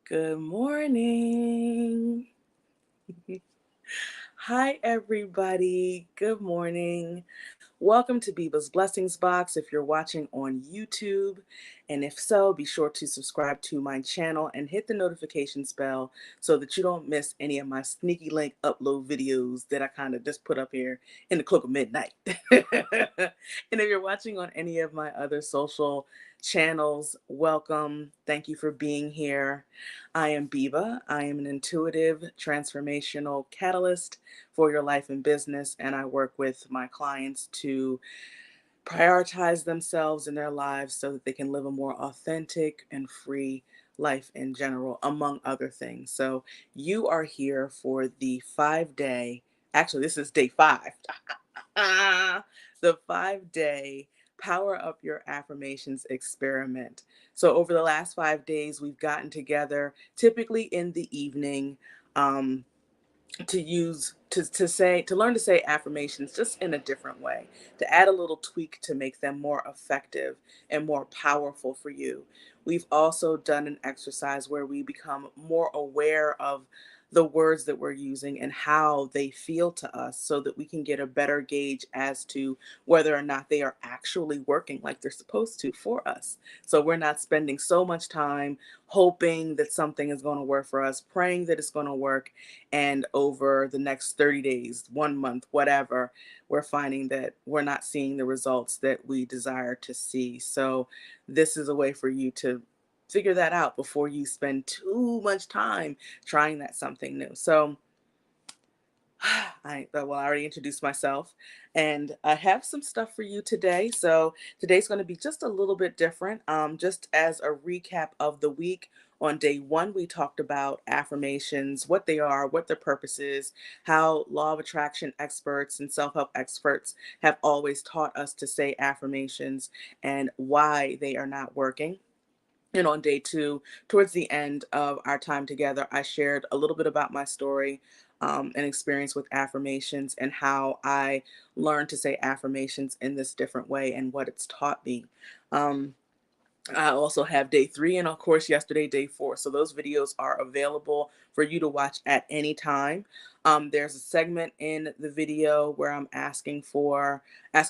Good morning. Hi, everybody. Good morning. Welcome to Biba's Blessings Box if you're watching on YouTube. And if so, be sure to subscribe to my channel and hit the notifications bell so that you don't miss any of my sneaky link upload videos that I kind of just put up here in the cloak of midnight. And if you're watching on any of my other social channels, welcome. Thank you for being here. I am Biba. I am an intuitive transformational catalyst for your life and business, and I work with my clients to prioritize themselves in their lives so that they can live a more authentic and free life in general, among other things. So you are here for the 5 day, actually this is day 5. The 5 day Power Up Your Affirmations experiment. So over the last 5 days, we've gotten together, typically in the evening, um, to use to learn to say affirmations just in a different way, to add a little tweak to make them more effective and more powerful for you. We've also done an exercise where we become more aware of the words that we're using and how they feel to us so that we can get a better gauge as to whether or not they are actually working like they're supposed to for us. So we're not spending so much time hoping that something is going to work for us, praying that it's going to work, and over the next 30 days, 1 month, whatever, we're finding that we're not seeing the results that we desire to see. So this is a way for you to figure that out before you spend too much time trying that something new. So I already introduced myself, and I have some stuff for you today. So today's going to be just a little bit different. Just as a recap of the week, on day 1, we talked about affirmations, what they are, what their purpose is, how law of attraction experts and self-help experts have always taught us to say affirmations and why they are not working. And on day 2, towards the end of our time together, I shared a little bit about my story and experience with affirmations and how I learned to say affirmations in this different way and what it's taught me. Um, I also have day 3 and, of course, yesterday, day 4. So those videos are available for you to watch at any time. There's a segment in the video where I'm asking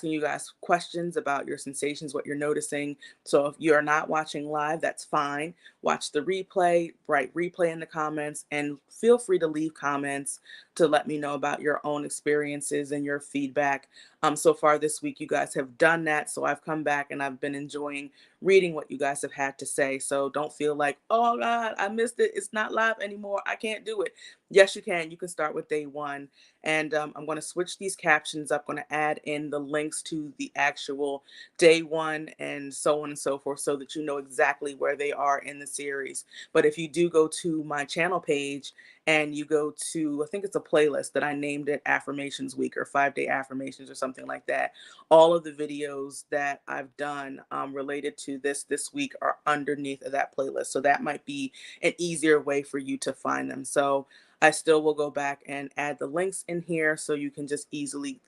you guys questions about your sensations, what you're noticing. So if you're not watching live, that's fine. Watch the replay, write replay in the comments, and feel free to leave comments to let me know about your own experiences and your feedback. So far this week, you guys have done that. So I've come back and I've been enjoying reading what you guys have had to say. So don't feel like, oh God, I missed it. It's not live anymore. I can't do it. Yes, you can. You can start with day 1. And I'm going to switch these captions up. I'm going to add in the links to the actual day 1 and so on and so forth so that you know exactly where they are in the series. But if you do go to my channel page and you go to, I think it's a playlist that I named it Affirmations Week or 5 Day Affirmations or something like that, all of the videos that I've done related to this week are underneath of that playlist. So that might be an easier way for you to find them. So I still will go back and add the links in here so you can just easily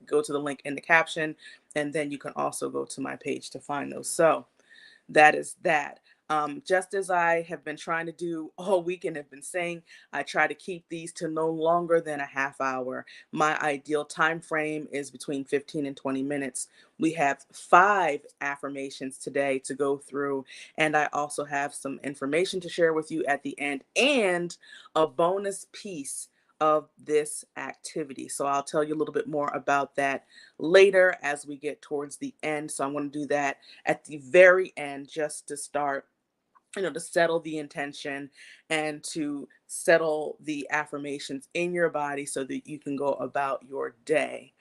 go to the link in the caption, and then you can also go to my page to find those. So that is that. Just as I have been trying to do all week and have been saying, I try to keep these to no longer than a half hour. My ideal time frame is between 15 and 20 minutes. We have 5 affirmations today to go through, and I also have some information to share with you at the end and a bonus piece of this activity. So I'll tell you a little bit more about that later as we get towards the end. So I'm going to do that at the very end just to start, to settle the intention and to settle the affirmations in your body so that you can go about your day.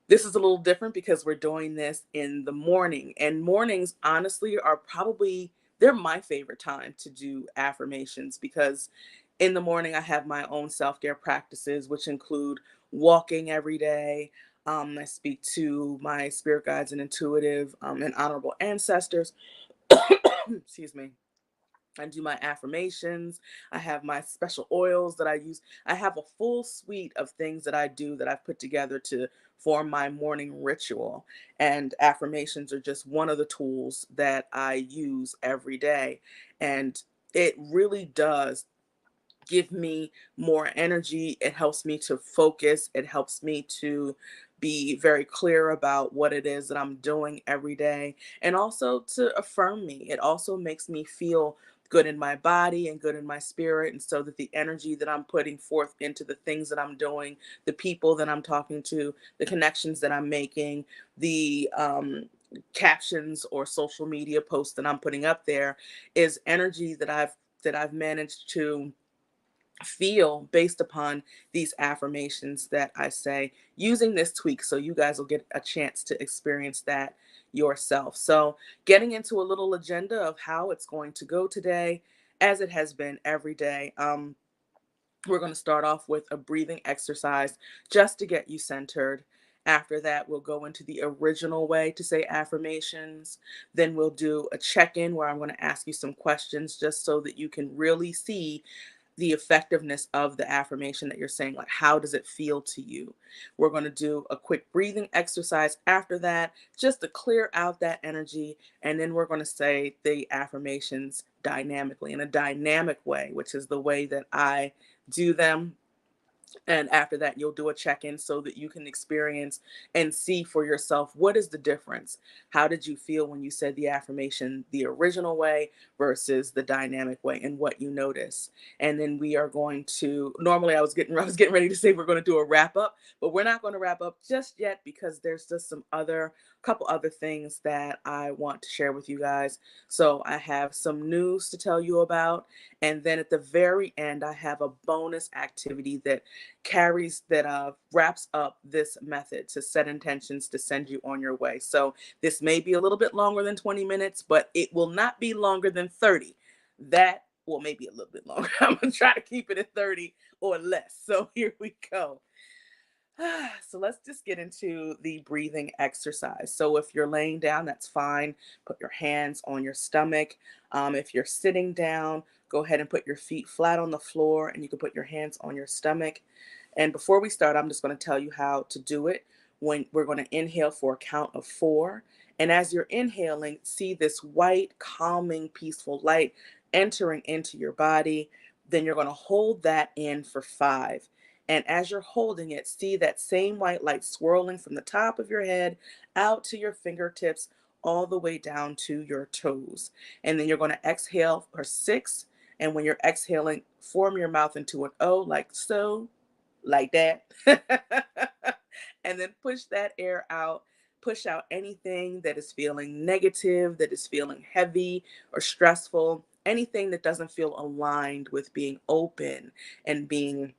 This is a little different because we're doing this in the morning, and mornings honestly are probably, they're my favorite time to do affirmations because in the morning I have my own self-care practices, which include walking every day. I speak to my spirit guides and intuitive and honorable ancestors. Excuse me. I do my affirmations. I have my special oils that I use. I have a full suite of things that I do that I've put together to form my morning ritual. And affirmations are just one of the tools that I use every day. And it really does give me more energy. It helps me to focus. It helps me to be very clear about what it is that I'm doing every day, and also to affirm me. It also makes me feel good in my body and good in my spirit. And so that the energy that I'm putting forth into the things that I'm doing, the people that I'm talking to, the connections that I'm making, the captions or social media posts that I'm putting up there is energy that I've managed to feel based upon these affirmations that I say using this tweak. So you guys will get a chance to experience that yourself. So, getting into a little agenda of how it's going to go today, as it has been every day. We're going to start off with a breathing exercise just to get you centered. After that, we'll go into the original way to say affirmations. Then we'll do a check in where I'm going to ask you some questions just so that you can really see the effectiveness of the affirmation that you're saying. Like, how does it feel to you? We're going to do a quick breathing exercise after that, just to clear out that energy. And then we're going to say the affirmations dynamically, in a dynamic way, which is the way that I do them. And after that, you'll do a check in so that you can experience and see for yourself, what is the difference? How did you feel when you said the affirmation the original way versus the dynamic way, and what you notice? And then we are going to, normally I was getting ready to say we're going to do a wrap up, but we're not going to wrap up just yet because there's just some other couple other things that I want to share with you guys. So I have some news to tell you about, and then at the very end I have a bonus activity that wraps up this method to set intentions to send you on your way. So this may be a little bit longer than 20 minutes, but it will not be longer than 30. That, well, maybe a little bit longer. I'm going to try to keep it at 30 or less. So here we go. So let's just get into the breathing exercise. So if you're laying down, that's fine. Put your hands on your stomach. If you're sitting down, go ahead and put your feet flat on the floor, and you can put your hands on your stomach. And before we start, I'm just going to tell you how to do it. When we're going to inhale for a count of 4. And as you're inhaling, see this white, calming, peaceful light entering into your body. Then you're going to hold that in for 5. And as you're holding it, see that same white light swirling from the top of your head out to your fingertips, all the way down to your toes. And then you're going to exhale for 6. And when you're exhaling, form your mouth into an O, like so, like that. And then push that air out. Push out anything that is feeling negative, that is feeling heavy or stressful, anything that doesn't feel aligned with being open and being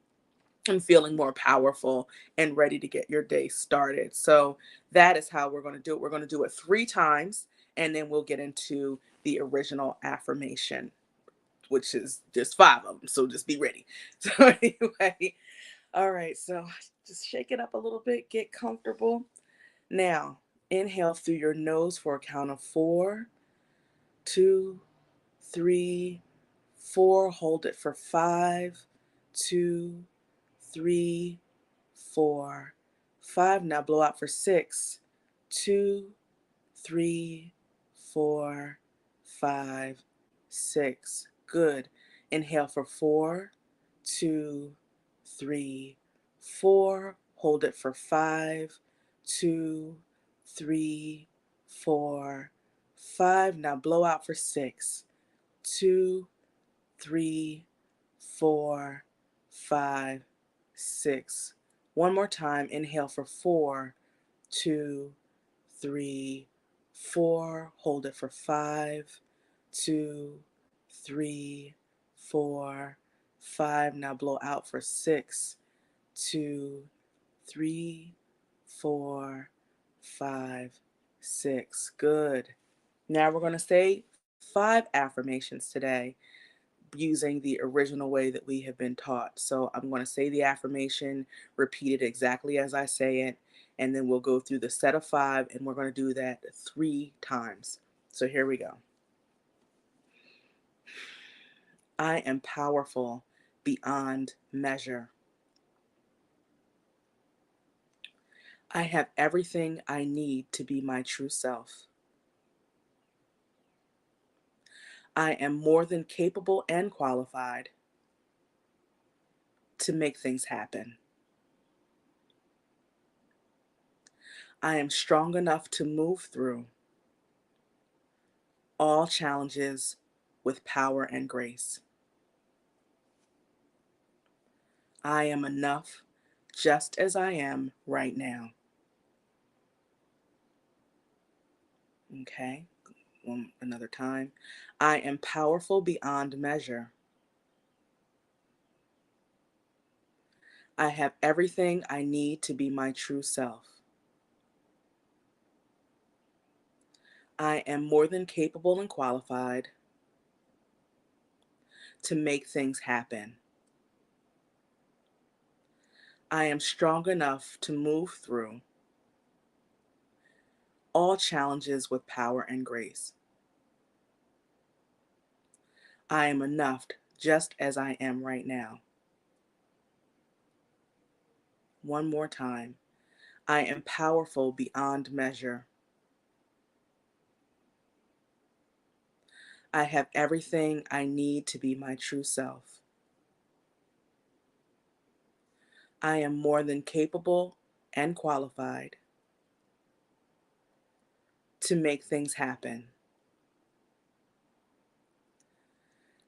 and feeling more powerful and ready to get your day started. So that is how we're going to do it. We're going to do it 3 times, and then we'll get into the original affirmation, which is just 5 of them. So just be ready. So anyway, all right. So just shake it up a little bit, get comfortable. Now, inhale through your nose for a count of 4, 2, 3, 4. Hold it for 5, 2, 3, 4, 5. Now blow out for 6, 2, 3, 4, 5, 6. Good. Inhale for 4, 2, 3, 4. Hold it for 5, 2, 3, 4, 5. Now blow out for 6, 2, 3, 4, 5, 6. One more time. Inhale for 4, 2, 3, 4. Hold it for 5, 2, 3, 4, 5. Now blow out for 6, 2, 3, 4, 5, 6. Good. Now we're going to say 5 affirmations today, using the original way that we have been taught. So I'm going to say the affirmation, repeat it exactly as I say it, and then we'll go through the set of 5, and we're going to do that 3 times. So here we go. I am powerful beyond measure. I have everything I need to be my true self. I am more than capable and qualified to make things happen. I am strong enough to move through all challenges with power and grace. I am enough just as I am right now. Okay, one another time. I am powerful beyond measure. I have everything I need to be my true self. I am more than capable and qualified to make things happen. I am strong enough to move through all challenges with power and grace. I am enough just as I am right now. One more time. I am powerful beyond measure. I have everything I need to be my true self. I am more than capable and qualified to make things happen.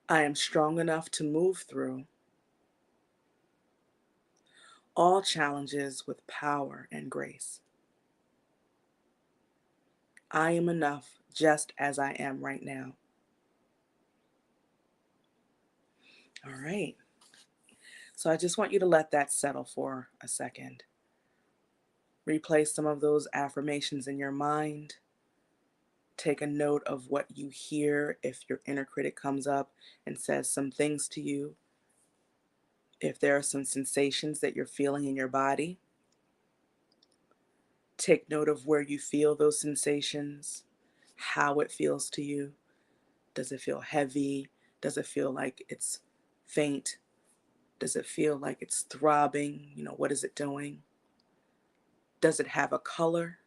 I am strong enough to move through all challenges with power and grace. I am enough just as I am right now. All right. So I just want you to let that settle for a second. Replay some of those affirmations in your mind. Take a note of what you hear if your inner critic comes up and says some things to you. If there are some sensations that you're feeling in your body, take note of where you feel those sensations, how it feels to you. Does it feel heavy? Does it feel like it's faint? Does it feel like it's throbbing? What is it doing? Does it have a color?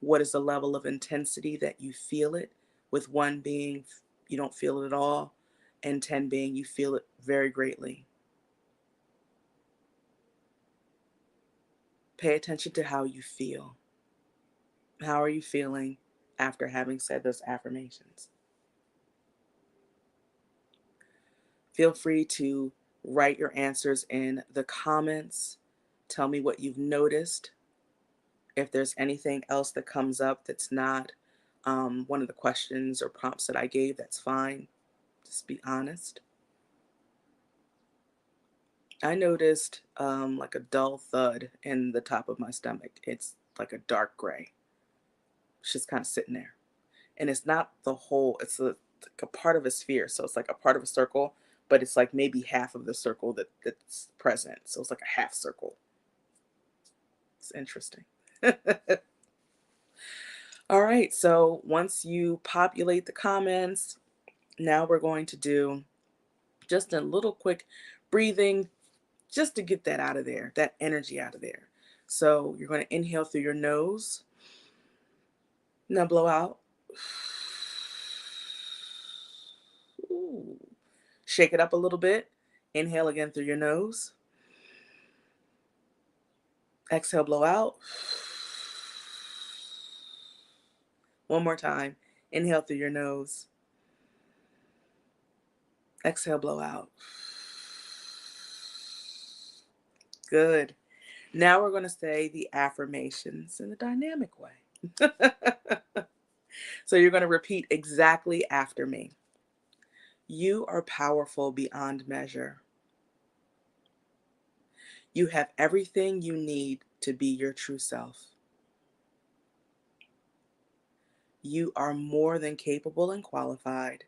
What is the level of intensity that you feel it? With one being you don't feel it at all, and 10 being you feel it very greatly. Pay attention to how you feel. How are you feeling after having said those affirmations? Feel free to write your answers in the comments. Tell me what you've noticed. If there's anything else that comes up that's not one of the questions or prompts that I gave, that's fine. Just be honest. I noticed like a dull thud in the top of my stomach. It's like a dark gray. It's just kind of sitting there. And it's not the whole, like a part of a sphere. So it's like a part of a circle, but it's like maybe half of the circle that's present. So it's like a half circle. It's interesting. All right. So once you populate the comments, now we're going to do just a little quick breathing just to get that out of there, that energy out of there. So you're going to inhale through your nose. Now blow out. Ooh. Shake it up a little bit. Inhale again through your nose. Exhale, blow out. One more time. Inhale through your nose. Exhale, blow out. Good. Now we're going to say the affirmations in a dynamic way. So you're going to repeat exactly after me. You are powerful beyond measure. You have everything you need to be your true self. You are more than capable and qualified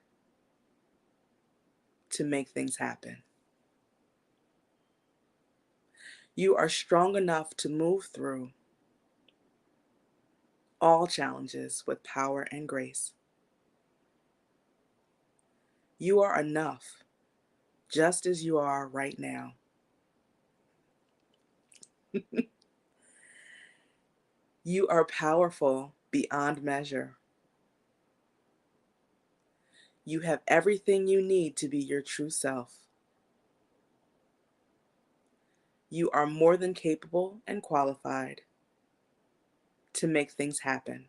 to make things happen. You are strong enough to move through all challenges with power and grace. You are enough just as you are right now. You are powerful beyond measure. You have everything you need to be your true self. You are more than capable and qualified to make things happen.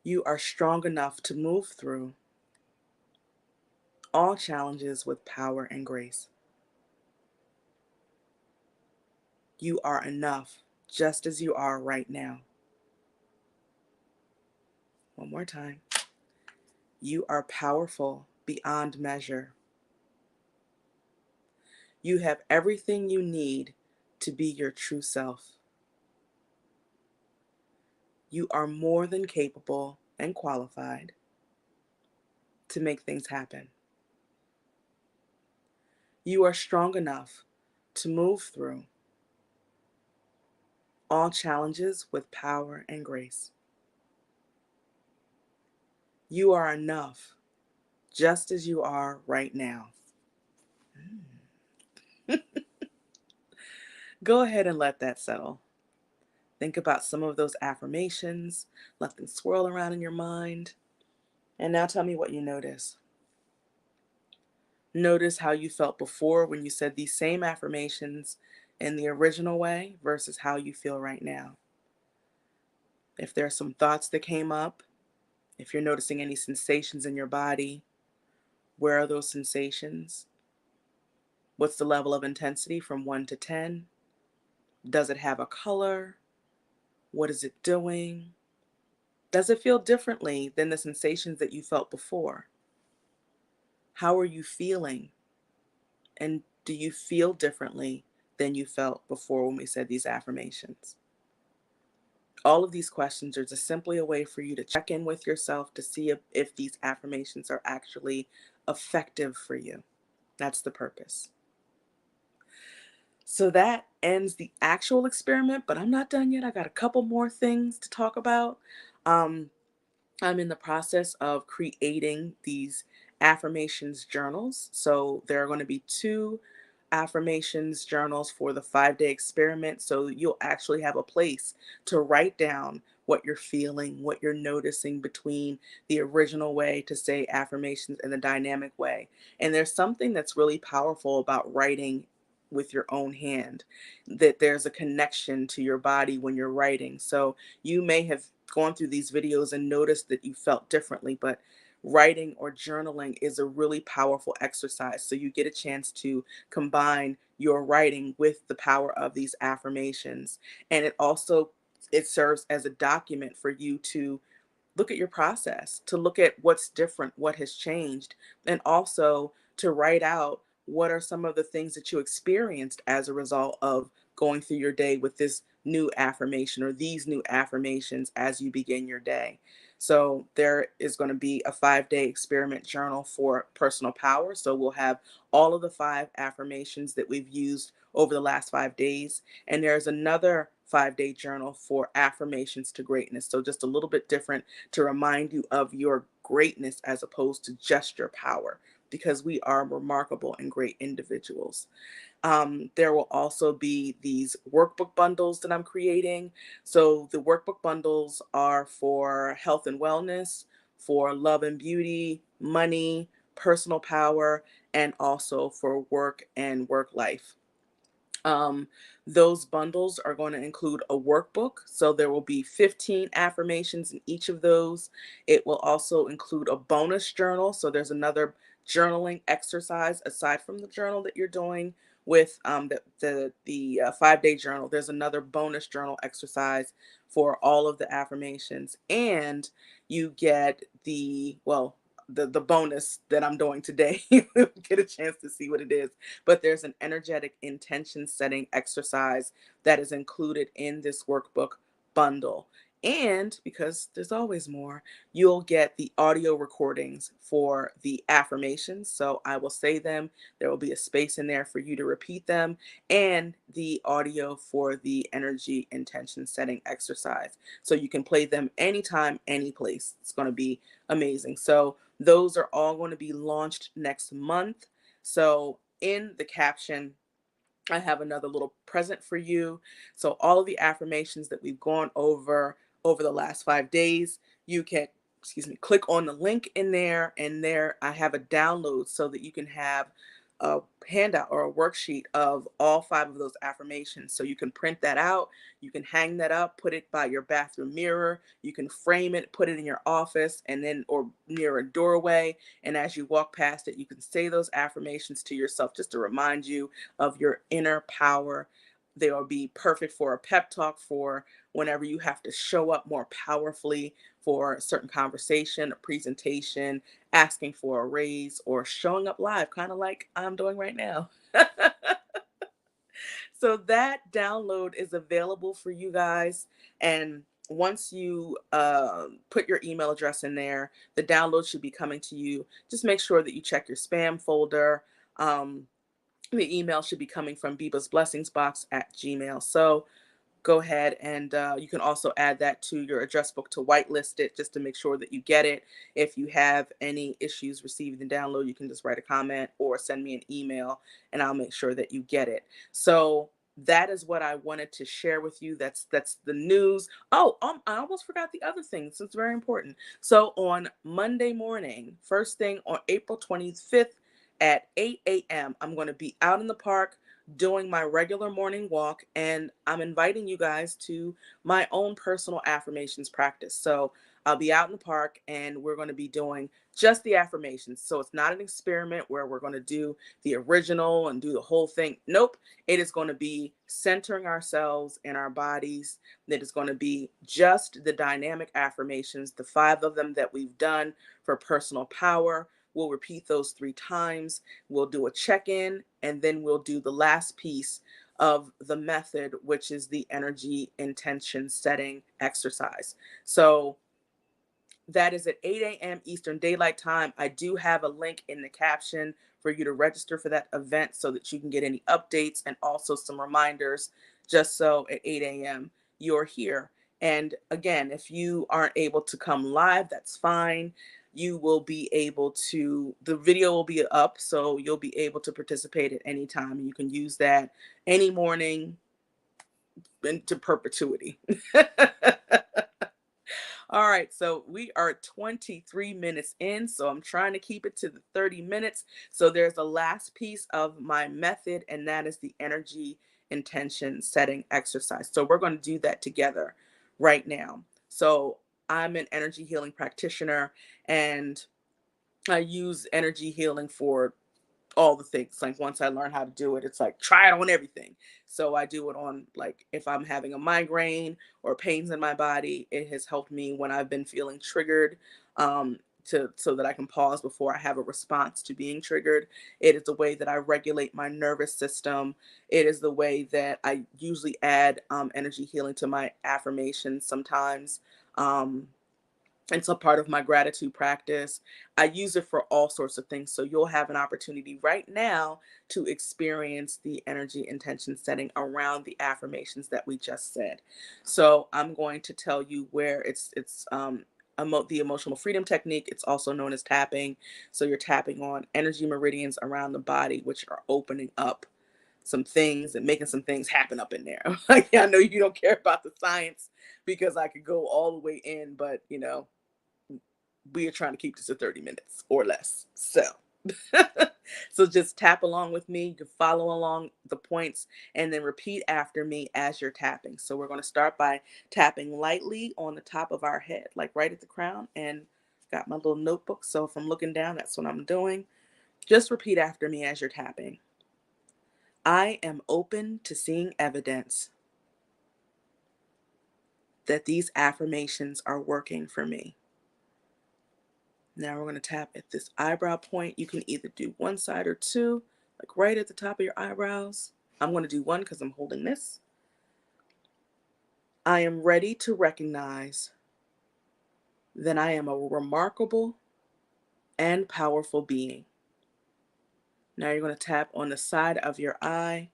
You are strong enough to move through all challenges with power and grace. You are enough just as you are right now. One more time. You are powerful beyond measure. You have everything you need to be your true self. You are more than capable and qualified to make things happen. You are strong enough to move through all challenges with power and grace. You are enough just as you are right now. Go ahead and let that settle. Think about some of those affirmations, let them swirl around in your mind. And now tell me what you notice. Notice how you felt before when you said these same affirmations in the original way versus how you feel right now. If there are some thoughts that came up, if you're noticing any sensations in your body, where are those sensations? What's the level of intensity from 1 to 10? Does it have a color? What is it doing? Does it feel differently than the sensations that you felt before? How are you feeling? And do you feel differently than you felt before when we said these affirmations? All of these questions are just simply a way for you to check in with yourself to see if these affirmations are actually effective for you. That's the purpose. So that ends the actual experiment, but I'm not done yet. I got a couple more things to talk about. Um, I'm in the process of creating these affirmations journals. So there are going to be two affirmations journals for the 5-day experiment. So you'll actually have a place to write down what you're feeling, what you're noticing between the original way to say affirmations and the dynamic way. And there's something that's really powerful about writing with your own hand, that there's a connection to your body when you're writing. So you may have gone through these videos and noticed that you felt differently, but writing or journaling is a really powerful exercise. So you get a chance to combine your writing with the power of these affirmations. And it serves as a document for you to look at your process, to look at what's different, what has changed, and also to write out what are some of the things that you experienced as a result of going through your day with this new affirmation or these new affirmations as you begin your day. So there is going to be a 5-day experiment journal for personal power. So we'll have all of the 5 affirmations that we've used over the last 5 days. And there's another 5-day journal for affirmations to greatness. So just a little bit different to remind you of your greatness as opposed to just your power, because we are remarkable and great individuals. There will also be these workbook bundles that I'm creating. So the workbook bundles are for health and wellness, for love and beauty, money, personal power, and also for work and work life. Um, those bundles are going to include a workbook. So there will be 15 affirmations in each of those. It will also include a bonus journal. So there's another journaling exercise aside from the journal that you're doing with the 5-day journal. There's another bonus journal exercise for all of the affirmations, and you get the bonus that I'm doing today. You get a chance to see what it is, but there's an energetic intention setting exercise that is included in this workbook bundle. And because there's always more, you'll get the audio recordings for the affirmations. So I will say them, there will be a space in there for you to repeat them, and the audio for the energy intention setting exercise. So you can play them anytime, any place. It's going to be amazing. So those are all going to be launched next month. So in the caption, I have another little present for you. So all of the affirmations that we've gone over the last 5 days, you can click on the link in there, and there I have a download so that you can have a handout or a worksheet of all 5 of those affirmations. So you can print that out, you can hang that up, put it by your bathroom mirror, you can frame it, put it in your office, and then or near a doorway. And as you walk past it, you can say those affirmations to yourself just to remind you of your inner power. They will be perfect for a pep talk, for whenever you have to show up more powerfully for a certain conversation, a presentation, asking for a raise, or showing up live, kind of like I'm doing right now. So that download is available for you guys. And once you put your email address in there, the download should be coming to you. Just make sure that you check your spam folder. Um, the email should be coming from Biba's Blessings Box at Gmail. So go ahead and you can also add that to your address book to whitelist it just to make sure that you get it. If you have any issues receiving the download, you can just write a comment or send me an email and I'll make sure that you get it. So that is what I wanted to share with you. That's the news. Oh, I almost forgot the other thing. So it's very important. So on Monday morning, first thing on April 25th at 8 a.m., I'm going to be out in the park doing my regular morning walk, and I'm inviting you guys to my own personal affirmations practice. So I'll be out in the park and we're going to be doing just the affirmations. So it's not an experiment where we're going to do the original and do the whole thing. Nope. It is going to be centering ourselves and our bodies. It is going to be just the dynamic affirmations, the 5 of them that we've done for personal power. We'll repeat those 3 times. We'll do a check-in, and then we'll do the last piece of the method, which is the energy intention setting exercise. So that is at 8 a.m. Eastern Daylight Time. I do have a link in the caption for you to register for that event so that you can get any updates and also some reminders, just so at 8 a.m. you're here. And again, if you aren't able to come live, that's fine. You will be able to, the video will be up, so you'll be able to participate at any time. You can use that any morning into perpetuity. All right, so we are 23 minutes in, so I'm trying to keep it to the 30 minutes. So there's a last piece of my method, and that is the energy intention setting exercise. So we're going to do that together right now. So I'm an energy healing practitioner, and I use energy healing for all the things. Like once I learn how to do it, it's like try it on everything. So I do it on, like, if I'm having a migraine or pains in my body, it has helped me when I've been feeling triggered, to so that I can pause before I have a response to being triggered. It is the way that I regulate my nervous system. It is the way that I usually add energy healing to my affirmations sometimes. It's a part of my gratitude practice. I use it for all sorts of things. So you'll have an opportunity right now to experience the energy intention setting around the affirmations that we just said. So I'm going to tell you where the emotional freedom technique. It's also known as tapping. So you're tapping on energy meridians around the body, which are opening up some things and making some things happen up in there. Like, I know you don't care about the science because I could go all the way in, but we are trying to keep this to 30 minutes or less. So, so just tap along with me. You can follow along the points and then repeat after me as you're tapping. So we're going to start by tapping lightly on the top of our head, like right at the crown. And got my little notebook. So if I'm looking down, that's what I'm doing. Just repeat after me as you're tapping. I am open to seeing evidence that these affirmations are working for me. Now we're going to tap at this eyebrow point. You can either do one side or two, like right at the top of your eyebrows. I'm going to do one because I'm holding this. I am ready to recognize that I am a remarkable and powerful being. Now you're going to tap on the side of your eye.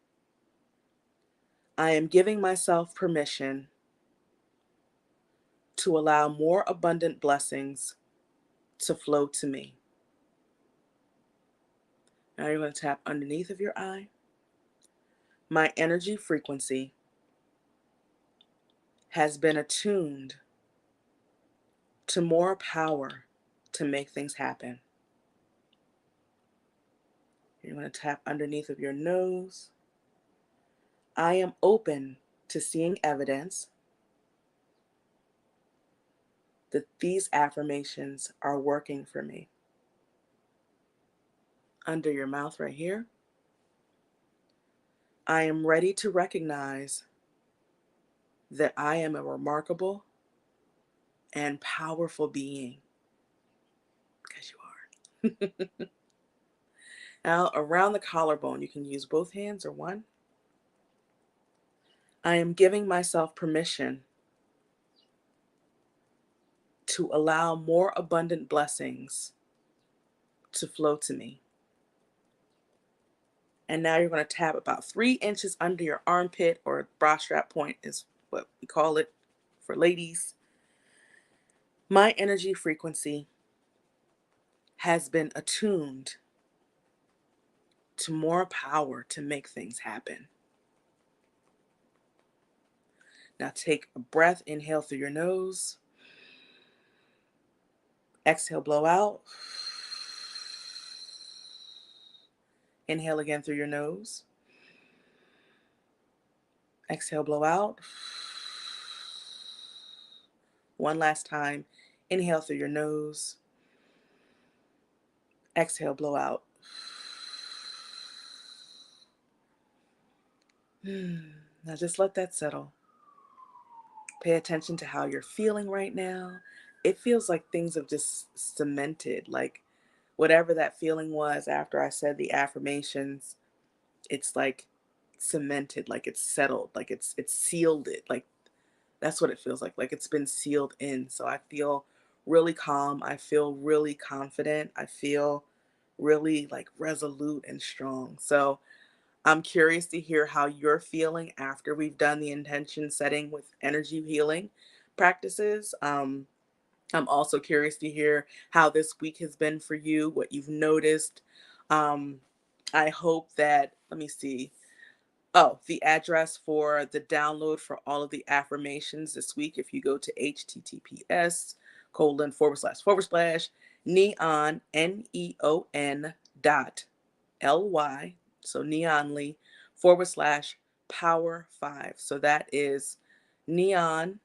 I am giving myself permission to allow more abundant blessings to flow to me. Now you're going to tap underneath of your eye. My energy frequency has been attuned to more power to make things happen. You're going to tap underneath of your nose. I am open to seeing evidence that these affirmations are working for me. Under your mouth right here. I am ready to recognize that I am a remarkable and powerful being, because you are. Now, around the collarbone, you can use both hands or one. I am giving myself permission to allow more abundant blessings to flow to me. And now you're going to tap about 3 inches under your armpit, or bra strap point is what we call it for ladies. My energy frequency has been attuned to more power to make things happen. Now take a breath, inhale through your nose. Exhale, blow out. Inhale again through your nose. Exhale, blow out. One last time. Inhale through your nose. Exhale, blow out. Now just let that settle. Pay attention to how you're feeling right now. It feels like things have just cemented, like whatever that feeling was after I said the affirmations, it's like cemented, like it's settled, like it's sealed it. Like that's what it feels like it's been sealed in. So I feel really calm. I feel really confident. I feel really like resolute and strong. So I'm curious to hear how you're feeling after we've done the intention setting with energy healing practices. I'm also curious to hear how this week has been for you, what you've noticed. Um, I hope that, let me see. Oh, the address for the download for all of the affirmations this week, if you go to https:// neon, NEON .ly, so neonly / power 5. So that is neon.ly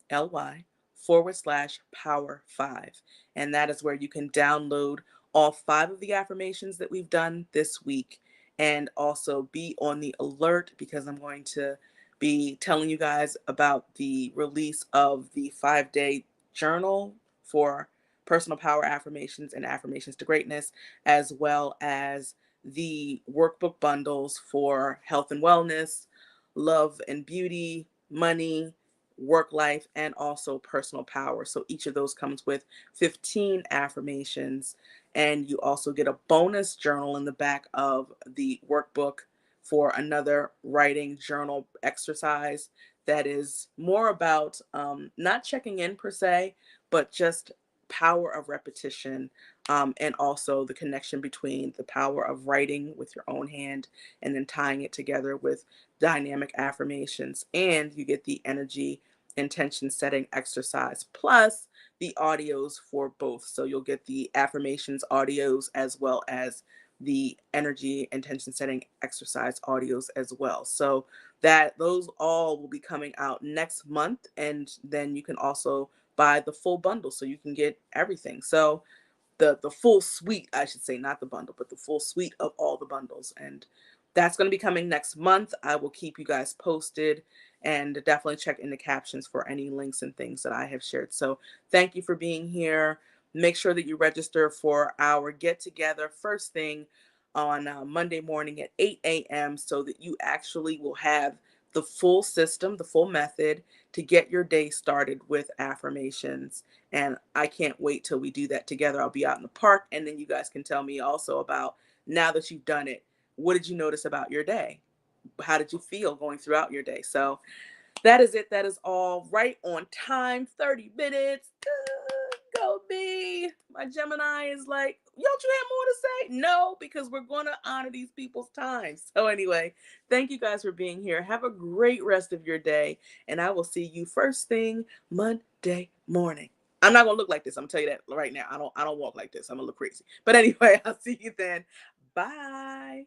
/ power 5. And that is where you can download all 5 of the affirmations that we've done this week, and also be on the alert because I'm going to be telling you guys about the release of the 5-day journal for personal power affirmations and affirmations to greatness, as well as the workbook bundles for health and wellness, love and beauty, money, work life, and also personal power. So each of those comes with 15 affirmations, and you also get a bonus journal in the back of the workbook for another writing journal exercise that is more about not checking in per se, but just power of repetition, and also the connection between the power of writing with your own hand and then tying it together with dynamic affirmations. And you get the energy intention setting exercise plus the audios for both. So you'll get the affirmations audios as well as the energy intention setting exercise audios as well. So that those all will be coming out next month, and then you can also buy the full bundle so you can get everything. So the full suite, I should say, not the bundle, but the full suite of all the bundles. And that's going to be coming next month. I will keep you guys posted, and definitely check in the captions for any links and things that I have shared. So thank you for being here. Make sure that you register for our get together first thing on Monday morning at 8 a.m. so that you actually will have the full system, the full method to get your day started with affirmations. And I can't wait till we do that together. I'll be out in the park, and then you guys can tell me also about, now that you've done it, what did you notice about your day? How did you feel going throughout your day? So that is it. That is all right on time. 30 minutes. Go me. My Gemini is like, don't you have more to say? No, because we're going to honor these people's time. So anyway, thank you guys for being here. Have a great rest of your day. And I will see you first thing Monday. day morning. I'm not gonna look like this. I'm gonna tell you that right now. I don't walk like this. I'm gonna look crazy. But anyway, I'll see you then. Bye.